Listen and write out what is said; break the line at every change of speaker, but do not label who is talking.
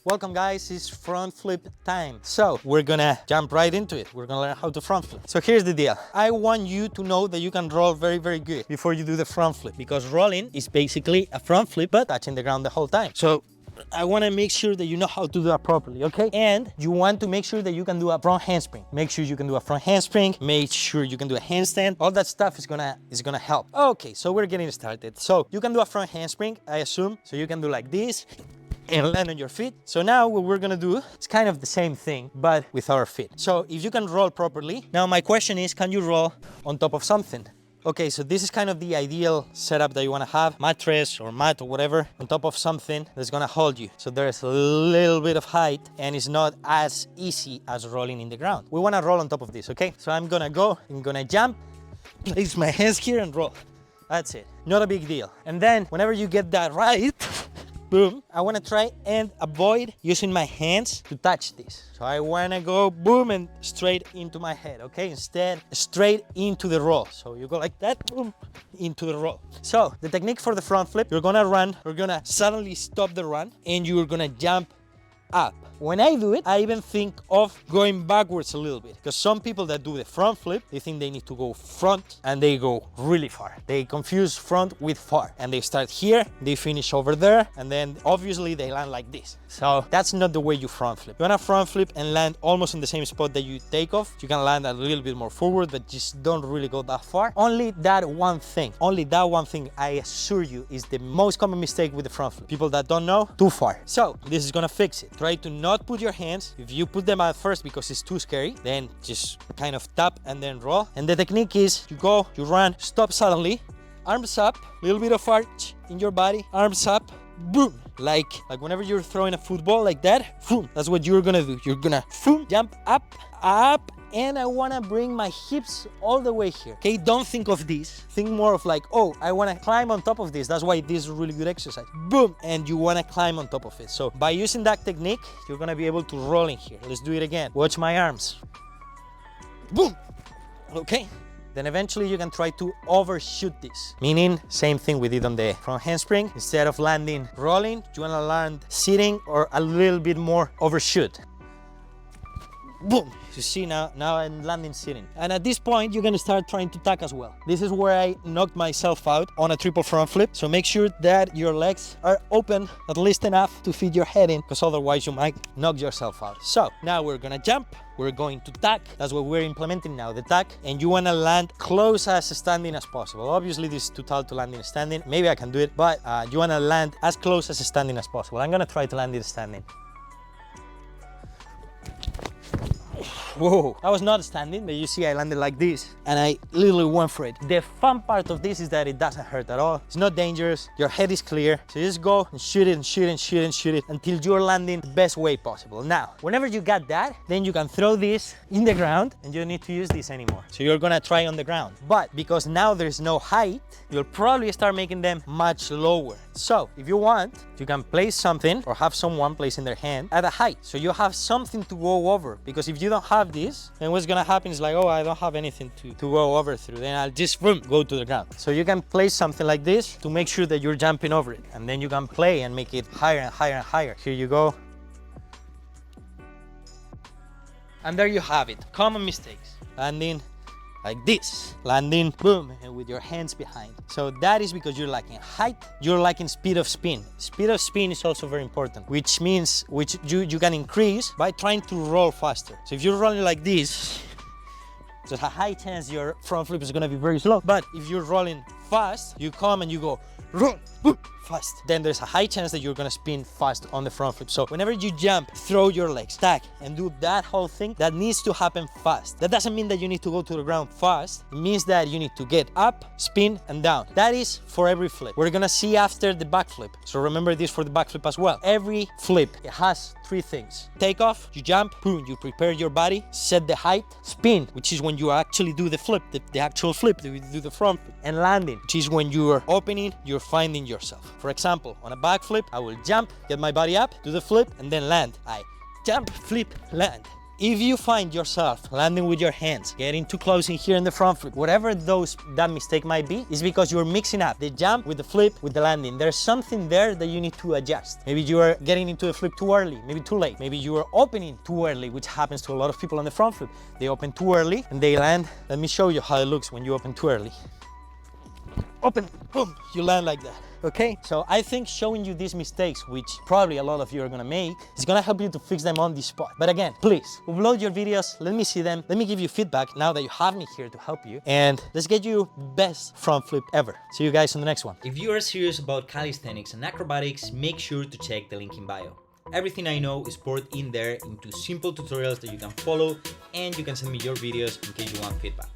Welcome guys, it's front flip time. So we're gonna jump right into it. We're gonna learn how to front flip. So here's the deal. I want you to know that you can roll very, very good before you do the front flip, because rolling is basically a front flip, but touching the ground the whole time. So I want to make sure that you know how to do that properly, okay? And you want to make sure that you can do a front handspring. Make sure you can do a front handspring. Make sure you can do a handstand. All that stuff is gonna help. Okay, so we're getting started. So you can do a front handspring, I assume. So you can do like this and land on your feet. So now what we're gonna do, it's kind of the same thing, but with our feet. So if you can roll properly, now my question is, can you roll on top of something? Okay, so this is kind of the ideal setup that you want to have, mattress or mat or whatever, on top of something that's gonna hold you. So there's a little bit of height and it's not as easy as rolling in the ground. We want to roll on top of this, okay? So I'm gonna jump, place my hands here and roll. That's it, not a big deal. And then whenever you get that right, boom, I want to try and avoid using my hands to touch this. So I want to go boom and straight into my head, okay? Instead, straight into the roll. So you go like that, boom, into the roll. So the technique for the front flip, you're gonna run, you're gonna suddenly stop the run and you're gonna jump up. When I do it, I even think of going backwards a little bit, because some people that do the front flip, they think they need to go front and they go really far. They confuse front with far and they start here, they finish over there, and then obviously they land like this. So that's not the way you front flip. You wanna front flip and land almost in the same spot that you take off. You can land a little bit more forward, but just don't really go that far. Only that one thing, I assure you, is the most common mistake with the front flip. People that don't know, too far. So this is gonna fix it. Try to not put your hands. If you put them at first because it's too scary, then just kind of tap and then roll. And the technique is you go, you run, stop suddenly, arms up, little bit of arch in your body, arms up, boom. Like whenever you're throwing a football like that, boom, that's what you're gonna do. You're gonna boom, jump up, and I wanna bring my hips all the way here. Okay, don't think of this. Think more of like, oh, I wanna climb on top of this. That's why this is a really good exercise. Boom, and you wanna climb on top of it. So by using that technique, you're gonna be able to roll in here. Let's do it again. Watch my arms. Boom, okay. Then eventually you can try to overshoot this. Meaning, same thing we did on the front handspring. Instead of landing rolling, you wanna land sitting or a little bit more overshoot. Boom, you see now I'm landing sitting. And at this point, you're gonna start trying to tack as well. This is where I knocked myself out on a triple front flip. So make sure that your legs are open at least enough to fit your head in, because otherwise you might knock yourself out. So now we're gonna jump. We're going to tack. That's what we're implementing now, the tack. And you wanna land close as standing as possible. Obviously this is too tall to land in standing. Maybe I can do it, but you wanna land as close as standing as possible. I'm gonna try to land it standing. Whoa, I was not standing, but you see I landed like this and I literally went for it. The fun part of this is that it doesn't hurt at all. It's not dangerous. Your head is clear. So you just go and shoot it and shoot it and shoot it and shoot it until you're landing the best way possible. Now, whenever you got that, then you can throw this in the ground and you don't need to use this anymore. So you're gonna try on the ground. But because now there's no height, you'll probably start making them much lower. So if you want, you can place something or have someone placing their hand at a height. So you have something to go over, because if you don't have this, then what's gonna happen is like, oh, I don't have anything to go over through. Then I'll just boom, go to the ground. So you can place something like this to make sure that you're jumping over it. And then you can play and make it higher and higher and higher. Here you go. And there you have it. Common mistakes. Landing like this, landing, boom, and with your hands behind. So that is because you're lacking height, you're lacking speed of spin. Speed of spin is also very important, which means you can increase by trying to roll faster. So if you're rolling like this, there's a high chance your front flip is gonna be very slow. But if you're rolling fast, you come and you go, roll, boom, fast. Then there's a high chance that you're gonna spin fast on the front flip. So whenever you jump, throw your legs, tack, and do that whole thing, that needs to happen fast. That doesn't mean that you need to go to the ground fast. It means that you need to get up, spin, and down. That is for every flip. We're gonna see after the back flip. So remember this for the back flip as well. Every flip, it has three things. Takeoff, you jump, boom, you prepare your body, set the height, spin, which is when you actually do the flip, the actual flip, you do the front flip, and landing, which is when you are opening, you're finding yourself. For example, on a back flip, I will jump, get my body up, do the flip, and then land. I jump, flip, land. If you find yourself landing with your hands, getting too close in here in the front flip, whatever that mistake might be, is because you're mixing up the jump with the flip, with the landing. There's something there that you need to adjust. Maybe you are getting into the flip too early, maybe too late. Maybe you are opening too early, which happens to a lot of people on the front flip. They open too early and they land. Let me show you how it looks when you open too early. Open, boom, you land like that. Okay, so I think showing you these mistakes, which probably a lot of you are gonna make, is gonna help you to fix them on the spot. But again, please upload your videos, let me see them, let me give you feedback now that you have me here to help you, and let's get you best front flip ever. See you guys on the next one. If you are serious about calisthenics and acrobatics, make sure to check the link in bio. Everything I know is poured in there into simple tutorials that you can follow, and you can send me your videos in case you want feedback.